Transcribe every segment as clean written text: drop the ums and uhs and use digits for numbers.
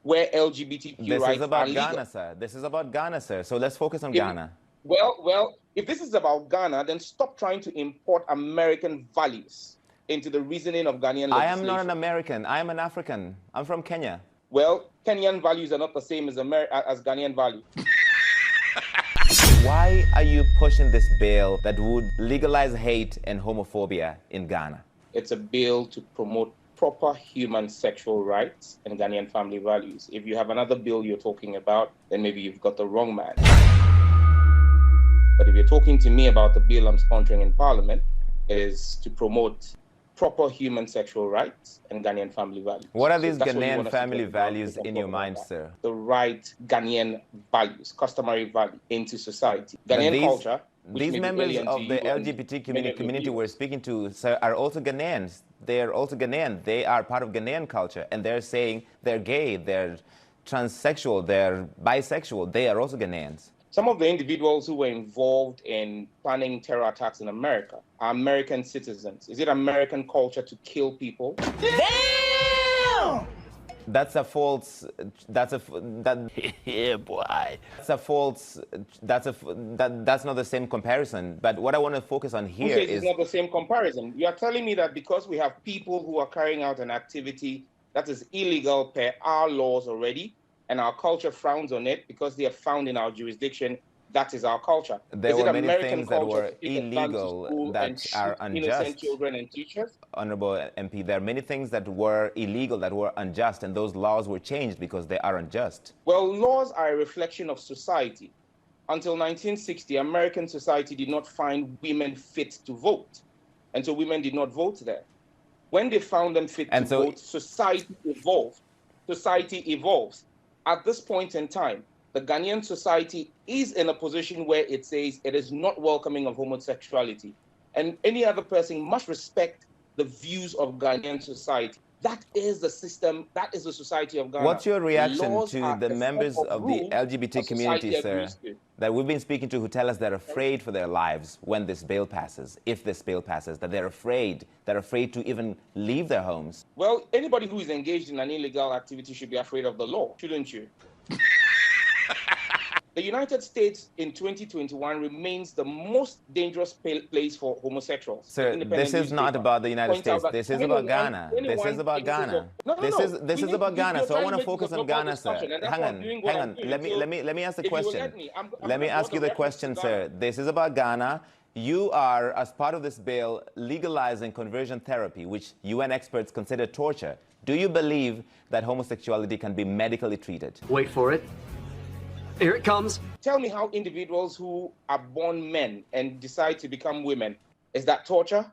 where LGBTQ This rights is about are legal. Ghana, sir. This is about Ghana, sir. So let's focus on If- Ghana. Well, if this is about Ghana, then stop trying to import American values into the reasoning of Ghanaian legislation. I am not an American. I am an African. I'm from Kenya. Well, Kenyan values are not the same as Ghanaian values. Why are you pushing this bill that would legalize hate and homophobia in Ghana? It's a bill to promote proper human sexual rights and Ghanaian family values. If you have another bill you're talking about, then maybe you've got the wrong man. But if you're talking to me about the bill I'm sponsoring in Parliament, it is to promote proper human sexual rights and Ghanaian family values. What are these Ghanaian family values in your mind, sir? The right Ghanaian values, customary value into society. Ghanaian culture. These members of the LGBT community we're speaking to, sir, are also Ghanaians. They are also Ghanaian. They are part of Ghanaian culture, and they're saying they're gay, they're transsexual, they're bisexual. They are also Ghanaians. Some of the individuals who were involved in planning terror attacks in America are American citizens. Is it American culture to kill people? Damn! That's a false. Yeah, boy. That's a false. That's not the same comparison. But what I want to focus on here is it's not the same comparison. You are telling me that because we have people who are carrying out an activity that is illegal per our laws already, and our culture frowns on it because they are found in our jurisdiction, that is our culture. There were many things that were illegal that are unjust. Innocent children and teachers. Honorable MP, there are many things that were illegal, that were unjust, and those laws were changed because they are unjust. Well, laws are a reflection of society. Until 1960, American society did not find women fit to vote. And so women did not vote there. When they found them fit to vote, society evolved. Society evolves. At this point in time, the Ghanaian society is in a position where it says it is not welcoming of homosexuality. And any other person must respect the views of Ghanaian society. That is the system, that is the society of Ghana. What's your reaction to the members of the LGBT community, sir, that we've been speaking to, who tell us they're afraid for their lives when this bill passes, if this bill passes, that they're afraid to even leave their homes? Well, anybody who is engaged in an illegal activity should be afraid of the law, shouldn't you? The United States in 2021 remains the most dangerous place for homosexuals. Sir, this is not about the United States. This is about Ghana. This is about Ghana. This is about Ghana. So I want to focus on Ghana, sir. Hang on. Let me ask the question. Let me ask you the question, sir. This is about Ghana. You are, as part of this bill, legalizing conversion therapy, which UN experts consider torture. Do you believe that homosexuality can be medically treated? Wait for it. Here it comes. Tell me how individuals who are born men and decide to become women, is that torture?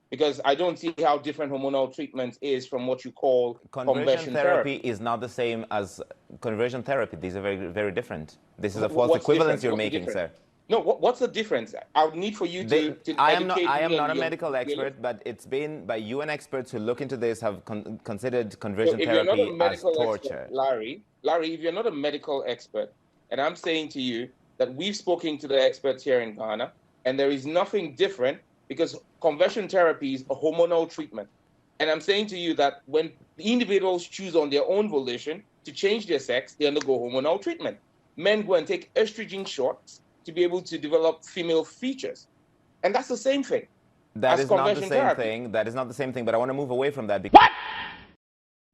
Because I don't see how different hormonal treatment is from what you call conversion therapy. Is not the same as conversion therapy. These are very, very different. This is a false equivalence you're making, sir. No, what's the difference? I would need for you to I am not a medical expert, but it's been by UN experts who look into this have considered conversion therapy as torture. Larry, if you're not a medical expert, and I'm saying to you that we've spoken to the experts here in Ghana, and there is nothing different because conversion therapy is a hormonal treatment. And I'm saying to you that when individuals choose on their own volition to change their sex, they undergo hormonal treatment. Men go and take estrogen shots to be able to develop female features. And that's the same thing. That is not the same thing. That is not the same thing, but I want to move away from that. Because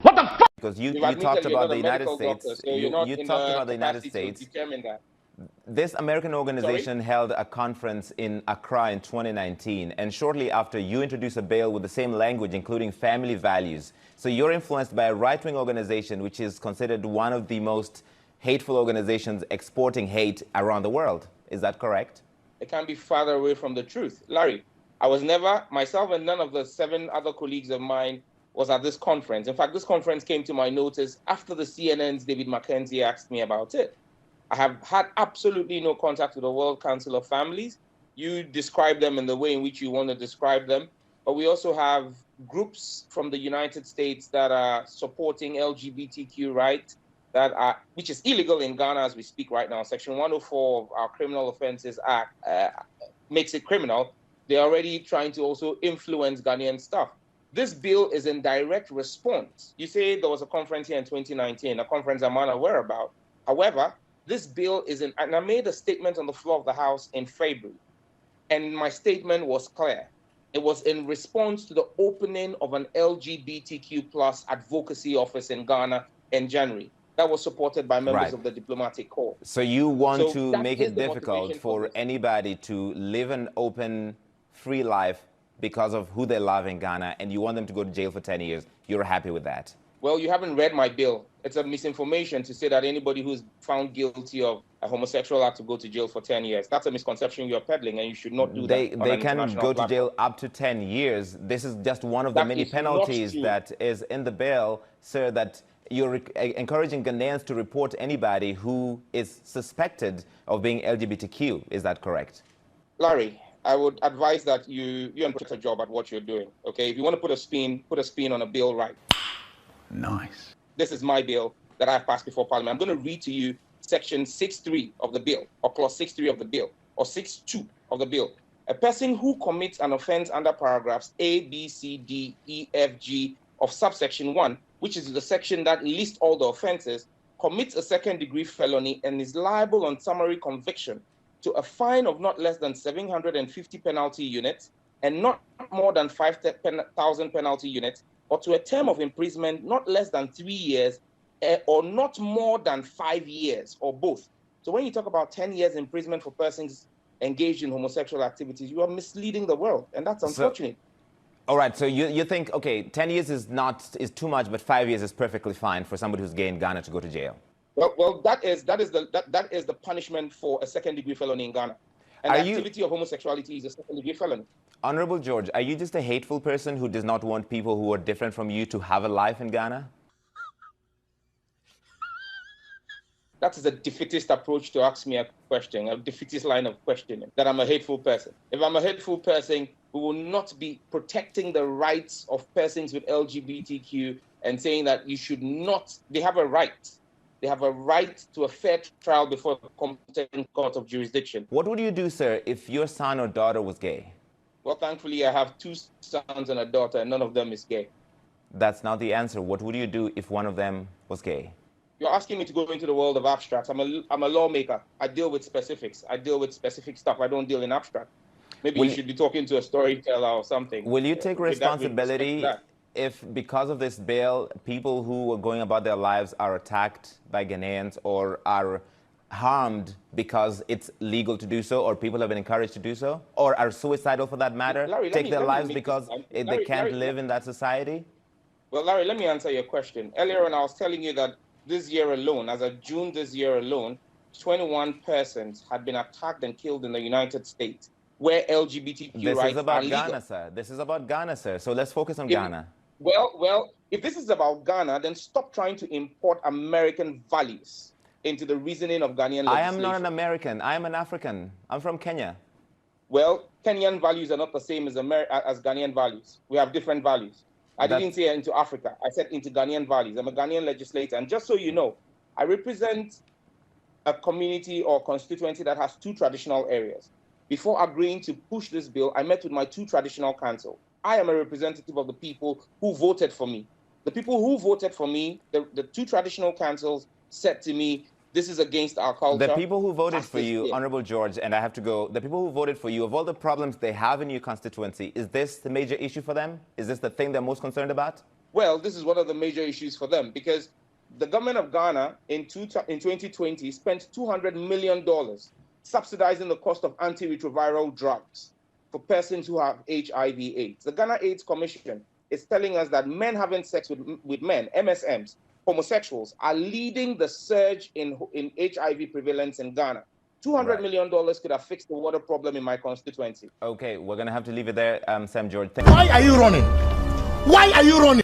what the fuck? Because you talked about the United States. You talked about the United States. This American organization held a conference in Accra in 2019, and shortly after, you introduced a bill with the same language, including family values. So you're influenced by a right-wing organization, which is considered one of the most hateful organizations exporting hate around the world. Is that correct? It can't be farther away from the truth. Larry, I was never, myself and none of the 7 other colleagues of mine was at this conference. In fact, this conference came to my notice after the CNN's David Mackenzie asked me about it. I have had absolutely no contact with the World Council of Families. You describe them in the way in which you want to describe them. But we also have groups from the United States that are supporting LGBTQ rights, which is illegal in Ghana as we speak right now. Section 104 of our Criminal Offences Act makes it criminal. They're already trying to also influence Ghanaian stuff. This bill is in direct response. You say there was a conference here in 2019, a conference I'm unaware about. However, this bill is in, and I made a statement on the floor of the House in February, and my statement was clear. It was in response to the opening of an LGBTQ plus advocacy office in Ghana in January. That was supported by members of the diplomatic corps. So you want to make it difficult for anybody to live an open, free life because of who they love in Ghana, and you want them to go to jail for 10 years. You're happy with that? Well, you haven't read my bill. It's a misinformation to say that anybody who's found guilty of a homosexual act to go to jail for 10 years. That's a misconception you're peddling, and you should not do that. They can go to jail up to 10 years. This is just one of the many penalties that is in the bill, sir, that you're encouraging Ghanaians to report anybody who is suspected of being LGBTQ. Is that correct? Larry, I would advise that you take a job at what you're doing, okay? If you want to put a spin on a bill, right? Nice. This is my bill that I've passed before Parliament. I'm going to read to you section 6.3 of the bill, or clause 6.3 of the bill, or 6.2 of the bill. A person who commits an offense under paragraphs A, B, C, D, E, F, G of subsection 1, which is the section that lists all the offenses, commits a second-degree felony and is liable on summary conviction to a fine of not less than 750 penalty units and not more than 5,000 penalty units, or to a term of imprisonment not less than 3 years or not more than 5 years, or both. So when you talk about 10 years imprisonment for persons engaged in homosexual activities, you are misleading the world, and that's unfortunate. All right, so you think, okay, 10 years is too much, but 5 years is perfectly fine for somebody who's gay in Ghana to go to jail. Well, that is the punishment for a second-degree felony in Ghana. And the activity of homosexuality is a second-degree felony. Honorable George, are you just a hateful person who does not want people who are different from you to have a life in Ghana? That is a defeatist approach to ask me a question, a defeatist line of questioning, that I'm a hateful person. If I'm a hateful person, we will not be protecting the rights of persons with LGBTQ and saying that you should not, they have a right. They have a right to a fair trial before a competent court of jurisdiction. What would you do, sir, if your son or daughter was gay? Well, thankfully, I have 2 sons and a daughter, and none of them is gay. That's not the answer. What would you do if one of them was gay? You're asking me to go into the world of abstracts. I'm a lawmaker. I deal with specifics. I deal with specific stuff. I don't deal in abstract. Maybe you should be talking to a storyteller or something. Will you take responsibility if, because of this bill, people who are going about their lives are attacked by Ghanaians or are harmed because it's legal to do so, or people have been encouraged to do so, or are suicidal for that matter, Larry, take their lives because they can't live in that society? Well, Larry, let me answer your question. Earlier on, I was telling you that this year alone, as of June this year alone, 21 persons had been attacked and killed in the United States, where LGBTQ rights are legal. This is about Ghana, sir. This is about Ghana, sir. So let's focus on Ghana. Well, if this is about Ghana, then stop trying to import American values into the reasoning of Ghanaian legislation. I am not an American. I am an African. I'm from Kenya. Well, Kenyan values are not the same as Ghanaian values. We have different values. I didn't say into Africa. I said into Ghanaian values. I'm a Ghanaian legislator. And just so you know, I represent a community or constituency that has 2 traditional areas. Before agreeing to push this bill, I met with my 2 traditional councils. I am a representative of the people who voted for me. The people who voted for me, the 2 traditional councils said to me, this is against our culture. The people who voted for you, Honorable George, and I have to go, the people who voted for you, of all the problems they have in your constituency, is this the major issue for them? Is this the thing they're most concerned about? Well, this is one of the major issues for them, because the government of Ghana in 2020 spent $200 million subsidizing the cost of antiretroviral drugs for persons who have HIV/AIDS. The Ghana AIDS Commission is telling us that men having sex with men, MSMs, homosexuals, are leading the surge in HIV prevalence in Ghana. $200 million could have fixed the water problem in my constituency. Okay, we're going to have to leave it there, Sam George. Why are you running? Why are you running?